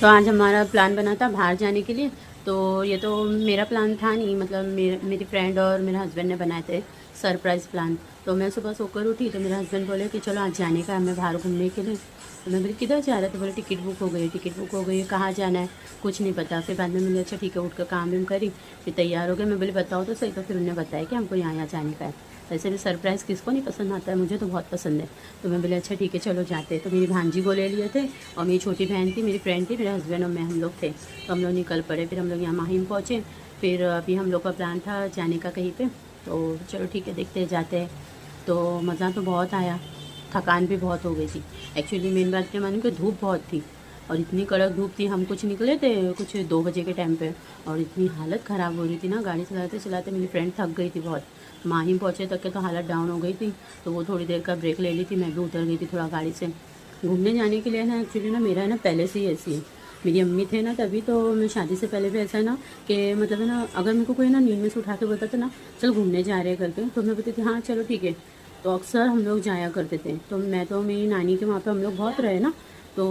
तो आज हमारा प्लान बना था बाहर जाने के लिए। तो ये तो मेरा प्लान था नहीं, मतलब मेरी फ्रेंड और मेरे हस्बैंड ने बनाए थे सरप्राइज़ प्लान। तो मैं सुबह सोकर उठी तो मेरे हस्बैंड बोले कि चलो आज जाने का है हमें बाहर घूमने के लिए। तो मैं बोली किधर जा रहे थे, बोले टिकट बुक हो गई, टिकट बुक हो गई, कहाँ जाना है कुछ नहीं पता। फिर बाद में मैंने अच्छा ठीक है उठ कर काम वाम करी, फिर तैयार हो गए। मैं बोली बताओ तो सही। तो फिर उन्होंने बताया कि हमको यहाँ यहाँ जाने का है। वैसे भी सरप्राइज़ किसको नहीं पसंद आता है, मुझे तो बहुत पसंद है। तो मैं बोली अच्छा ठीक है चलो जाते हैं। तो मेरी भांजी को ले लिए थे और मेरी छोटी बहन थी, मेरी फ्रेंड थी, मेरे हस्बैंड और मैं हम लोग थे। तो हम लोग निकल पड़े। फिर हम लोग यहाँ माहिम पहुँचे। फिर अभी हम लोग का प्लान था जाने का कहीं पे। तो चलो ठीक है देखते हैं जाते हैं। तो मज़ा तो बहुत आया, थकान भी बहुत हो गई थी। एक्चुअली मेन बात क्या मालूम कि धूप बहुत थी और इतनी कड़क धूप थी। हम कुछ निकले थे कुछ 2 बजे के टाइम पे और इतनी हालत ख़राब हो रही थी ना, गाड़ी चलाते चलाते मेरी फ्रेंड थक गई थी बहुत। माहिम पहुँचे तक के तो हालत डाउन हो गई थी। तो वो थोड़ी देर का ब्रेक ले ली थी, मैं भी उतर गई थी थोड़ा गाड़ी से। घूमने जाने के लिए ना एक्चुअली ना मेरा है ना पहले से ही ऐसी है। मेरी अम्मी थे ना तभी तो मैं शादी से पहले भी ऐसा है ना कि मतलब है ना अगर मेरे को कोई ना नींद में से उठा के बोलता था ना चल घूमने जा रहे हैं करके, तो मैं बोलती थी हाँ चलो ठीक है। तो अक्सर हम लोग जाया करते थे। तो मैं तो मेरी नानी के वहाँ पे हम लोग बहुत रहे ना। तो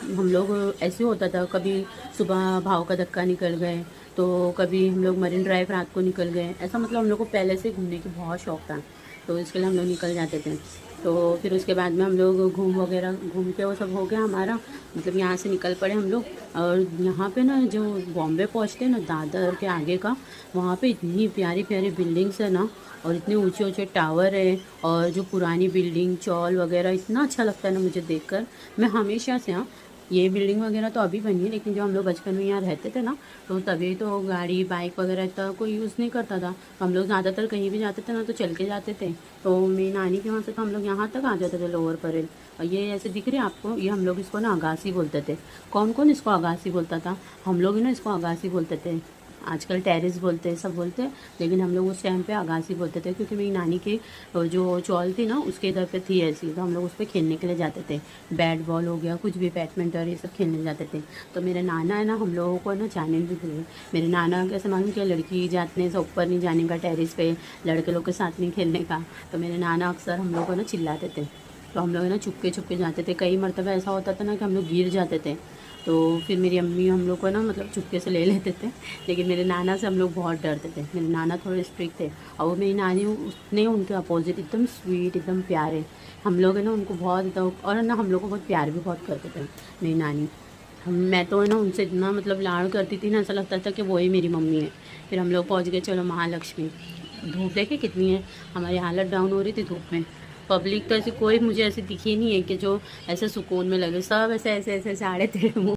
हम लोग ऐसे होता था, कभी सुबह भाव का धक्का निकल गए, तो कभी हम लोग मरीन ड्राइव रात को निकल गए। ऐसा मतलब हम लोग को पहले से घूमने की बहुत शौक था। तो इसके लिए हम लोग निकल जाते थे। तो फिर उसके बाद में हम लोग घूम के वो सब हो गया हमारा, मतलब यहाँ से निकल पड़े हम लोग। और यहाँ पे ना जो बॉम्बे पहुँचते हैं ना दादर के आगे का, वहाँ पे इतनी प्यारी प्यारी बिल्डिंग्स है ना और इतने ऊंचे ऊंचे टावर है। और जो पुरानी बिल्डिंग चौल वगैरह इतना अच्छा लगता है ना मुझे देखकर। मैं हमेशा से हाँ, ये बिल्डिंग वगैरह तो अभी बनी है लेकिन जब हम लोग बचपन में यहाँ रहते थे ना तो तभी तो गाड़ी बाइक वगैरह इतना कोई यूज़ नहीं करता था। तो हम लोग ज़्यादातर कहीं भी जाते थे ना तो चल के जाते थे। तो मेरी नानी के वहाँ से तो हम लोग यहाँ तक आ जाते थे लोअर परेल। और ये ऐसे दिख रहे हैं आपको, ये हम लोग इसको ना अगासी बोलते थे। कौन कौन इसको अगासी बोलता था, हम लोग ही ना इसको अगासी बोलते थे। आजकल टेरेस बोलते हैं सब बोलते हैं, लेकिन हम लोग उस टाइम पे अगासी बोलते थे क्योंकि मेरी नानी की जो चौल थी ना उसके इधर पे थी ऐसी। तो हम लोग उस पर खेलने के लिए जाते थे, बैट बॉल हो गया कुछ भी, बैडमिंटन ये सब खेलने जाते थे। तो मेरे नाना है ना हम लोगों को ना जाने भी दिए। मेरे नाना कैसे मालूम क्या, लड़की जातने से ऊपर नहीं जाने का टेरेस पे, लड़के लोग के साथ नहीं खेलने का। तो मेरे नाना अक्सर हम लोग को ना चिल्लाते थे। तो हम लोग ना चुपके चुपके जाते थे। कई मरतबा ऐसा होता था ना कि हम लोग गिर जाते थे। तो फिर मेरी अम्मी हम लोग को ना मतलब चुपके से ले लेते थे। लेकिन मेरे नाना से हम लोग बहुत डरते थे। मेरे नाना थोड़े स्ट्रिक्ट थे और वो मेरी नानी उसने उनके अपोजिट एकदम स्वीट एकदम प्यारे। हम लोग है ना उनको बहुत और ना हम लोग को बहुत प्यार भी बहुत करते थे मेरी नानी। हम मैं तो है ना उनसे इतना मतलब लाड़ करती थी ना, ऐसा लगता था कि वही मेरी मम्मी है। फिर हम लोग पहुँच गए चलो महालक्ष्मी। धूप देखे कितनी है, हमारी हालत डाउन हो रही थी धूप में। पब्लिक तो ऐसी कोई मुझे ऐसी दिखी नहीं है कि जो ऐसे सुकून में लगे, सब ऐसे ऐसे ऐसे ऐसे आड़े थे मुँह।